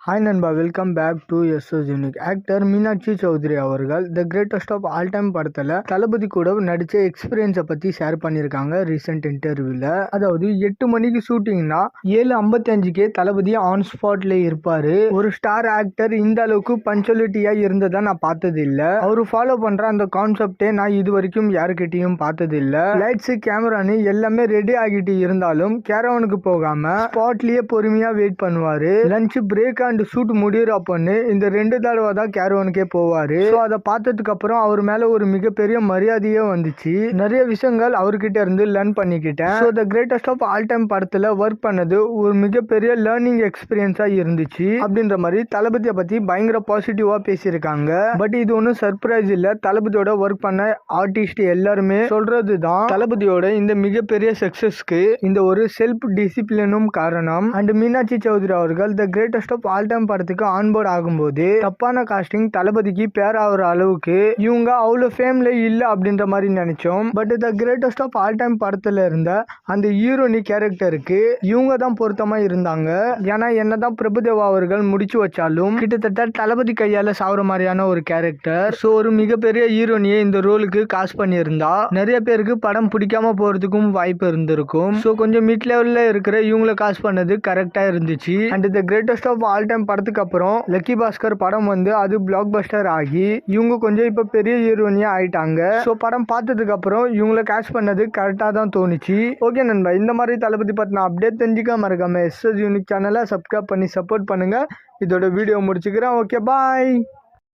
Hi நண்பா, welcome back to SS unique. Actor Meenakshi Chaudhary அவர்கள் the greatest of all time படத்தில் தளபதி கூட நடித்த எக்ஸ்பீரியன்ஸை பற்றி ஷேர் பண்ணியிருக்காங்க ரீசெண்ட் இன்டர்வியூவில். அதாவது 8 மணிக்கு ஷூட்டிங்னா 7:55 தளபதி ஆன் ஸ்பாட்ல இருப்பாரு. ஒரு ஸ்டார் ஆக்டர் இந்த அளவுக்கு பஞ்சுவாலிட்டியாக இருந்ததை நான் பார்த்தது இல்லை. அவர் ஃபாலோ பண்ணுற அந்த கான்செப்டே நான் இது வரைக்கும் யாருக்கிட்டையும் பார்த்தது இல்லை. லைட்ஸு கேமரான்னு எல்லாமே ரெடி ஆகிட்டு இருந்தாலும் கேரவனுக்கு போகாம ஸ்பாட்லயே பொறுமையா வெயிட் பண்ணுவாரு. லஞ்ச் பிரேக் அண்ட் ஷூட் முடியறப்பன்னு இந்த 2 தடவை தான் கேரவனுக்கே போவாரு. ஸோ அதை பார்த்ததுக்கு அப்புறம் அவர் மேல ஒரு மிகப்பெரிய மரியாதையே வந்துச்சு. நிறைய விஷயங்கள் அவர்கிட்ட இருந்து லேர்ன் பண்ணிக்கிட்டேன். So the greatest of all time படத்துல ஒர்க் பண்ணது ஒரு மிகப்பெரிய லேர்னிங் எக்ஸ்பீரியன்ஸா இருந்துச்சு அப்படின்ற மாதிரி தளபதியை பத்தி பயங்கர பாசிட்டிவா பேசியிருக்காங்க. பட் இது ஒன்றும் சர்ப்ரைஸ் இல்ல. தளபதியோட ஒர்க் பண்ண ஆர்டிஸ்ட் எல்லாருமே சொல்றதுதான் தளபதியோட இந்த மிகப்பெரிய சக்சஸ்க்கு இந்த ஒரு செல்ஃப் டிசிப்ளினும் காரணம். அண்ட் மீனாட்சி சௌத்ரி அவர்கள் the greatest of all time படத்துக்கு ஆன்போர்ட் ஆகும்போது தப்பான காஸ்டிங் தளபதிக்கு பேர் ஆகிற அளவுக்கு இவங்க அவ்வளவு ஃபேம்ல இல்ல அப்படின்ற மாதிரி நினைச்சோம். But the greatest of all time படத்துல இருந்த அந்த ஹீரோனி கேரக்டருக்கு இவங்க தான் பொருத்தமா இருந்தாங்க. ஏன்னா என்னதான் பிரபுதேவா அவர்கள் முடிச்சு வச்சாலும் கிட்டத்தட்ட தளபதி கையால சாவுற மாதிரியான ஒரு கேரக்டர். ஸோ ஒரு மிகப்பெரிய ஹீரோனியை இந்த ரோலுக்கு காஸ்ட் பண்ணியிருந்தா நிறைய பேருக்கு படம் பிடிக்காம போறதுக்கும் வாய்ப்பு இருந்திருக்கும். ஸோ கொஞ்சம் மிட் லெவல்ல இருக்கிற இவங்களை காஸ்ட் பண்ணது கரெக்டா இருந்துச்சு. And the greatest of all time படத்துக்கு அப்புறம் லக்கி பாஸ்கர் படம் வந்து அது பிளாக் பஸ்டர் ஆகி இவங்க கொஞ்சம் இப்ப பெரிய ஹீரோனியா ஆயிட்டாங்க. ஸோ படம் பார்த்ததுக்கு அப்புறம் இவங்களை கேட்ச் பண்ணது கரெக்டா தான் தோணுச்சு. ஓகே நண்பா, இந்த மாதிரி தளபதி பத்தின அப்டேட் தெரிஞ்சுக்க மறக்காம எஸ்எஸ் யூனிக் சேனலை சப்ஸ்கிரைப் பண்ணி சப்போர்ட் பண்ணுங்க. இதோட வீடியோ முடிச்சுக்கிறேன். ஓகே, பாய்.